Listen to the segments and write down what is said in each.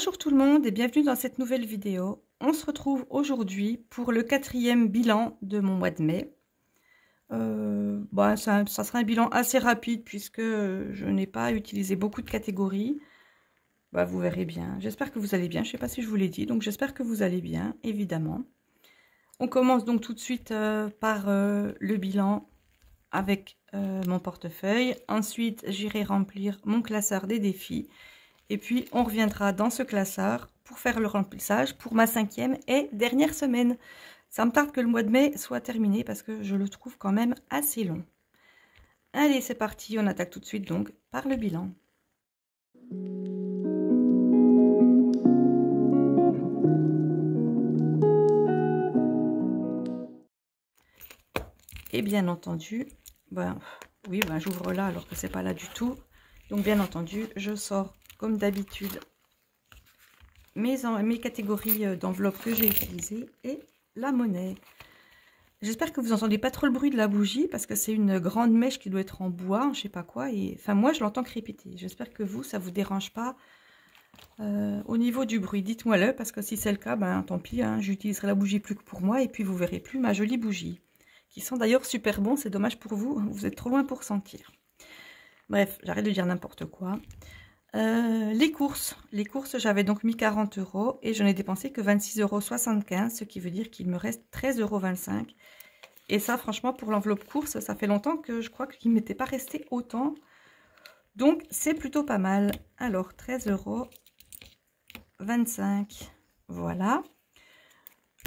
Bonjour tout le monde et bienvenue dans cette nouvelle vidéo. On se retrouve aujourd'hui pour le 4e bilan de mon mois de mai. Ça sera un bilan assez rapide puisque je n'ai pas utilisé beaucoup de catégories. Vous verrez bien. J'espère que vous allez bien. Je ne sais pas si je vous l'ai dit, donc j'espère que vous allez bien, évidemment. On commence donc tout de suite par le bilan avec mon portefeuille. Ensuite, j'irai remplir mon classeur des défis. Et puis, on reviendra dans ce classeur pour faire le remplissage pour ma 5e et dernière semaine. Ça me tarde que le mois de mai soit terminé parce que je le trouve quand même assez long. Allez, c'est parti. On attaque tout de suite donc par le bilan. Et bien entendu, j'ouvre là alors que c'est pas là du tout. Donc bien entendu, je sors comme d'habitude mes catégories d'enveloppes que j'ai utilisées et la monnaie. J'espère que vous n'entendez pas trop le bruit de la bougie parce que c'est une grande mèche qui doit être en bois, je sais pas quoi. Et enfin moi je l'entends crépiter. J'espère que vous, ça vous dérange pas au niveau du bruit. Dites-moi-le parce que si c'est le cas, tant pis, hein, j'utiliserai la bougie plus que pour moi et puis vous verrez plus ma jolie bougie. Qui sent d'ailleurs super bon, c'est dommage pour vous, vous êtes trop loin pour sentir. Bref, j'arrête de dire n'importe quoi. Les courses, j'avais donc mis 40 € et je n'ai dépensé que 26,75 €, ce qui veut dire qu'il me reste 13,25 €. Et ça, franchement, pour l'enveloppe course, ça fait longtemps que je crois qu'il ne m'était pas resté autant. Donc, c'est plutôt pas mal. Alors, 13,25 €, voilà.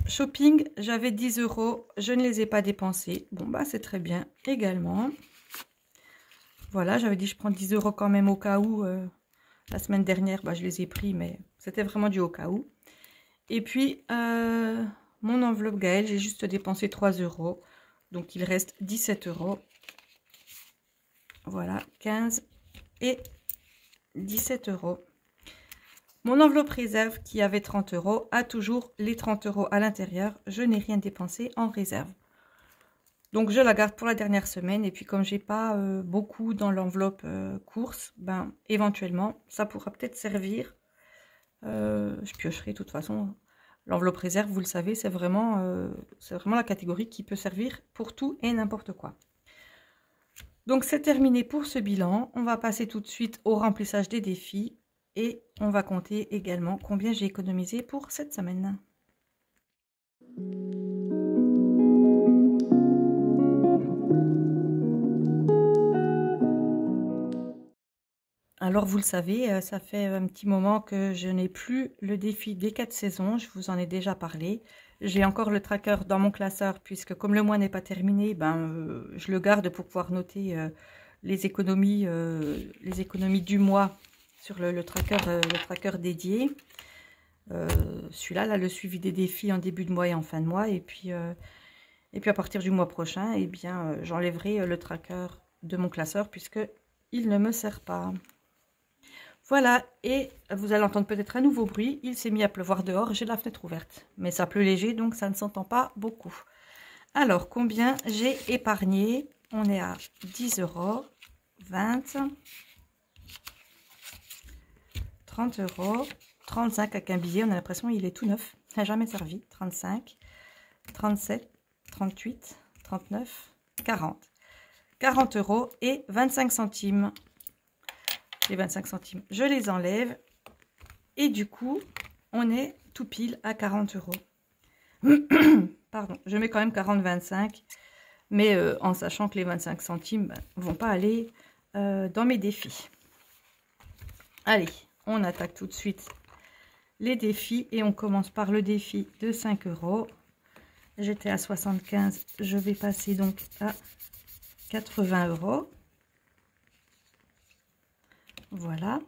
Shopping, j'avais 10 €, je ne les ai pas dépensés. Bon, c'est très bien également. Voilà, j'avais dit je prends 10 € quand même au cas où. La semaine dernière, je les ai pris, mais c'était vraiment du au cas où. Et puis, mon enveloppe Gaël, j'ai juste dépensé 3 €. Donc, il reste 17 €. Voilà, 15 et 17 €. Mon enveloppe réserve qui avait 30 € a toujours les 30 € à l'intérieur. Je n'ai rien dépensé en réserve. Donc, je la garde pour la dernière semaine. Et puis, comme j'ai pas beaucoup dans l'enveloppe course, éventuellement, ça pourra peut-être servir. Je piocherai de toute façon. L'enveloppe réserve, vous le savez, c'est vraiment la catégorie qui peut servir pour tout et n'importe quoi. Donc, c'est terminé pour ce bilan. On va passer tout de suite au remplissage des défis. Et on va compter également combien j'ai économisé pour cette semaine. Alors, vous le savez, ça fait un petit moment que je n'ai plus le défi des 4 saisons. Je vous en ai déjà parlé. J'ai encore le tracker dans mon classeur puisque comme le mois n'est pas terminé, je le garde pour pouvoir noter les économies du mois sur le tracker dédié. Celui-là, là, le suivi des défis en début de mois et en fin de mois. Et puis à partir du mois prochain, j'enlèverai le tracker de mon classeur puisque il ne me sert pas. Voilà, et vous allez entendre peut-être un nouveau bruit. Il s'est mis à pleuvoir dehors, j'ai la fenêtre ouverte. Mais ça pleut léger, donc ça ne s'entend pas beaucoup. Alors, combien j'ai épargné? On est à 10 €, 20, 30 €, 35 avec un billet. On a l'impression qu'il est tout neuf. Il n'a jamais servi. 35, 37, 38, 39, 40. 40 € et 25 centimes. Les 25 centimes, je les enlève. Et du coup, on est tout pile à 40 €. Pardon, je mets quand même 40,25. Mais en sachant que les 25 centimes ne vont pas aller dans mes défis. Allez, on attaque tout de suite les défis. Et on commence par le défi de 5 €. J'étais à 75, je vais passer donc à 80 €. Voilà.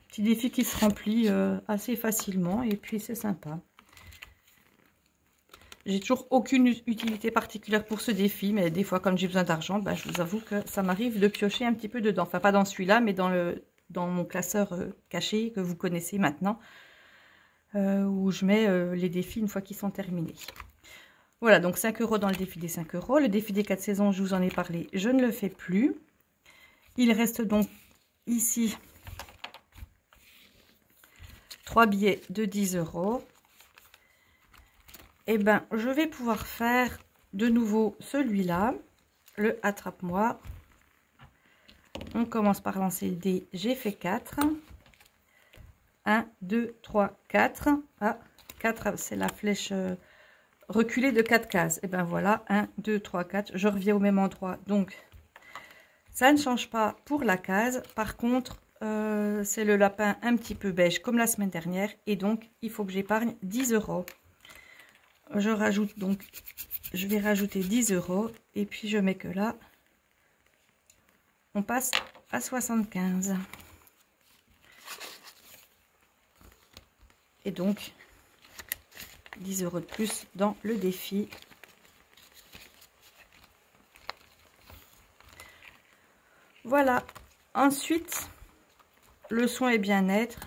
Petit défi qui se remplit assez facilement et puis c'est sympa. J'ai toujours aucune utilité particulière pour ce défi, mais des fois, comme j'ai besoin d'argent, je vous avoue que ça m'arrive de piocher un petit peu dedans. Enfin, pas dans celui-là, mais dans mon classeur caché que vous connaissez maintenant, où je mets les défis une fois qu'ils sont terminés. Voilà, donc 5 € dans le défi des 5 €. Le défi des 4 saisons, je vous en ai parlé, je ne le fais plus. Il reste donc ici 3 billets de 10 €. Et ben, je vais pouvoir faire de nouveau celui-là, le attrape-moi. On commence par lancer le dé, j'ai fait 4. 1, 2, 3, 4. Ah, 4, c'est la flèche reculée de 4 cases. Et ben voilà, 1, 2, 3, 4. Je reviens au même endroit. Donc, ça ne change pas pour la case. Par contre, c'est le lapin un petit peu beige comme la semaine dernière. Et donc, il faut que j'épargne 10 €. Je rajoute donc, je vais rajouter 10 €. Et puis, je mets que là, on passe à 75. Et donc, 10 € de plus dans le défi. Voilà. Ensuite, le soin et bien-être.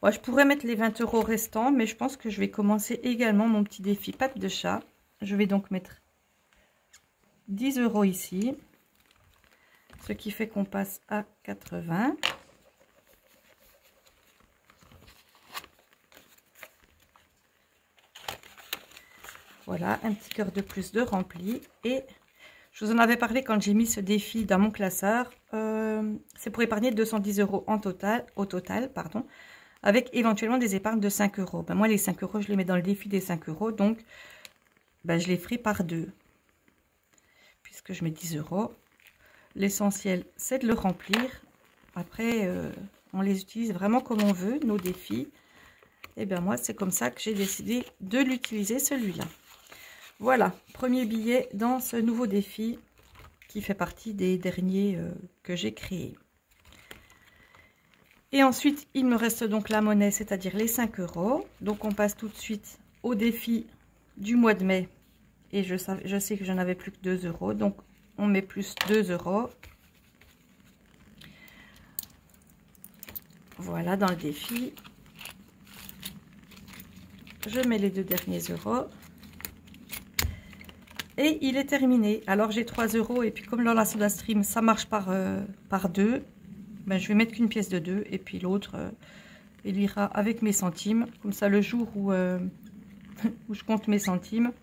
Ouais, je pourrais mettre les 20 € restants, mais je pense que je vais commencer également mon petit défi patte de chat. Je vais donc mettre 10 € ici. Ce qui fait qu'on passe à 80. Voilà, un petit cœur de plus de rempli. Et je vous en avais parlé quand j'ai mis ce défi dans mon classeur. C'est pour épargner 210 € en total, pardon, avec éventuellement des épargnes de 5 €. Ben, moi, les 5 €, je les mets dans le défi des 5 €. Donc, ben, je les ferai par 2. Puisque je mets 10 €. L'essentiel, c'est de le remplir. Après, on les utilise vraiment comme on veut, nos défis. Et bien moi, c'est comme ça que j'ai décidé de l'utiliser, celui-là. Voilà, premier billet dans ce nouveau défi qui fait partie des derniers que j'ai créés. Et ensuite, il me reste donc la monnaie, c'est-à-dire les 5 €. Donc, on passe tout de suite au défi du mois de mai. Et je sais que j'en avais plus que 2 €. Donc, on met plus 2 €. Voilà, dans le défi. Je mets les 2 derniers euros. Et il est terminé. Alors j'ai 3 € et puis comme dans la SodaStream ça marche par 2, ben, je vais mettre qu'une pièce de 2 et puis l'autre il ira avec mes centimes. Comme ça le jour où, où je compte mes centimes,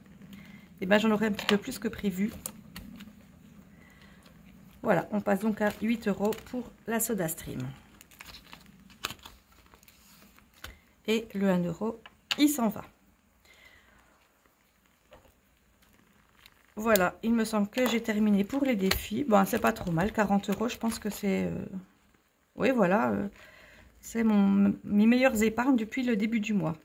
et ben, j'en aurai un petit peu plus que prévu. Voilà, on passe donc à 8 € pour la SodaStream. Et le 1 €, il s'en va. Voilà, il me semble que j'ai terminé pour les défis. Bon, c'est pas trop mal, 40 €, je pense que c'est... Oui, voilà, c'est mes meilleures épargnes depuis le début du mois.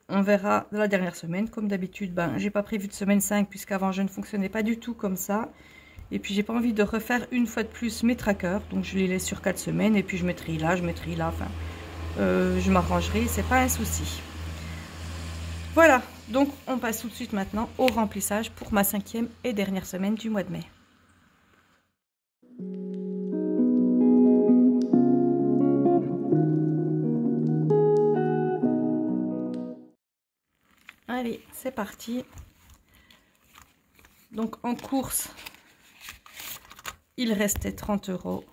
On verra la dernière semaine. Comme d'habitude, ben, j'ai pas prévu de semaine 5, puisqu'avant, je ne fonctionnais pas du tout comme ça. Et puis, j'ai pas envie de refaire une fois de plus mes trackers. Donc, je les laisse sur 4 semaines. Et puis, je mettrai là, enfin... je m'arrangerai, c'est pas un souci. Voilà, donc on passe tout de suite maintenant au remplissage pour ma 5e et dernière semaine du mois de mai. Allez, c'est parti. Donc en course, il restait 30 €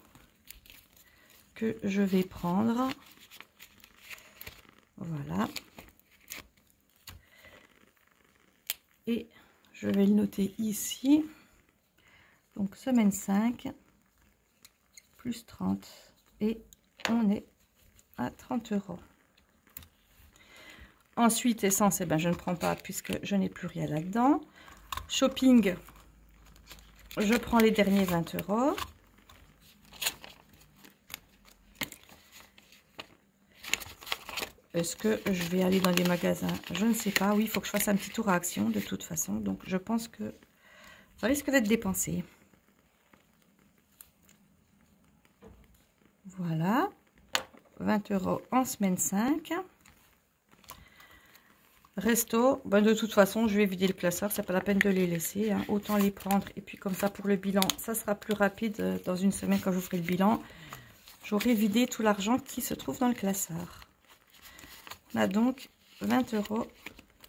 que je vais prendre. Voilà. Et je vais le noter ici. Donc semaine 5, plus 30. Et on est à 30 €. Ensuite, essence, eh ben, je ne prends pas puisque je n'ai plus rien là-dedans. Shopping, je prends les derniers 20 €. Est-ce que je vais aller dans des magasins? Je ne sais pas. Oui, il faut que je fasse un petit tour à Action de toute façon. Donc, je pense que ça risque d'être dépensé. Voilà. 20 € en semaine 5. Resto. Ben, de toute façon, je vais vider le classeur. C'est pas la peine de les laisser. Hein. Autant les prendre. Et puis, comme ça, pour le bilan, ça sera plus rapide. Dans une semaine, quand je ferai le bilan, j'aurai vidé tout l'argent qui se trouve dans le classeur. On a donc 20 €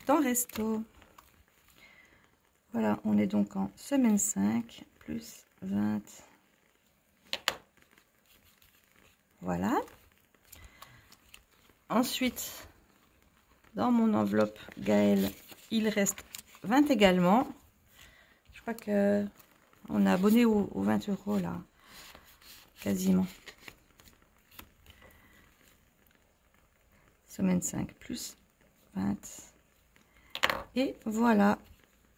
dans Resto. Voilà, on est donc en semaine 5, plus 20. Voilà. Ensuite, dans mon enveloppe Gaël, il reste 20 également. Je crois que on est abonné aux 20 € là, quasiment. Semaine 5 plus 20. Et voilà,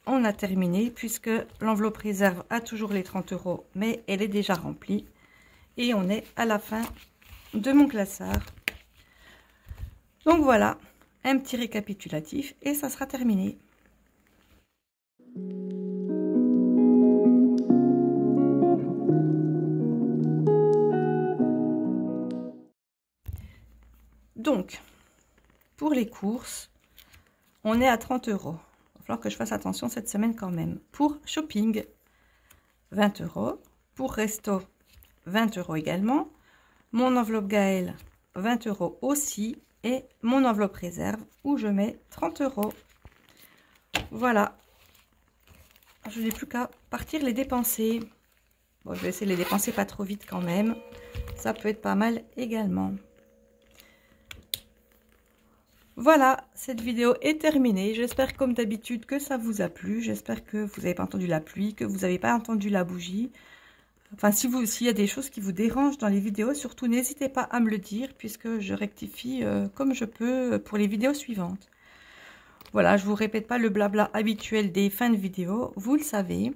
on a terminé puisque l'enveloppe réserve a toujours les 30 €, mais elle est déjà remplie. Et on est à la fin de mon classeur. Donc voilà, un petit récapitulatif et ça sera terminé. Donc, pour les courses, on est à 30 €. Il va falloir que je fasse attention cette semaine quand même. Pour shopping, 20 €. Pour resto, 20 € également. Mon enveloppe Gaël, 20 € aussi. Et mon enveloppe réserve où je mets 30 €. Voilà. Je n'ai plus qu'à partir les dépenser. Bon, je vais essayer de les dépenser pas trop vite quand même. Ça peut être pas mal également. Voilà, cette vidéo est terminée. J'espère comme d'habitude que ça vous a plu. J'espère que vous n'avez pas entendu la pluie, que vous n'avez pas entendu la bougie. Enfin, s'il y a des choses qui vous dérangent dans les vidéos, surtout n'hésitez pas à me le dire puisque je rectifie comme je peux pour les vidéos suivantes. Voilà, je ne vous répète pas le blabla habituel des fins de vidéo, vous le savez.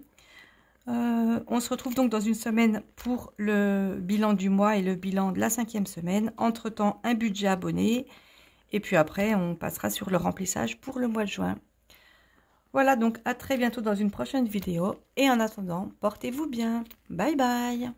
On se retrouve donc dans une semaine pour le bilan du mois et le bilan de la 5e semaine. Entre-temps, un budget abonné. Et puis après, on passera sur le remplissage pour le mois de juin. Voilà, donc à très bientôt dans une prochaine vidéo. Et en attendant, portez-vous bien. Bye bye.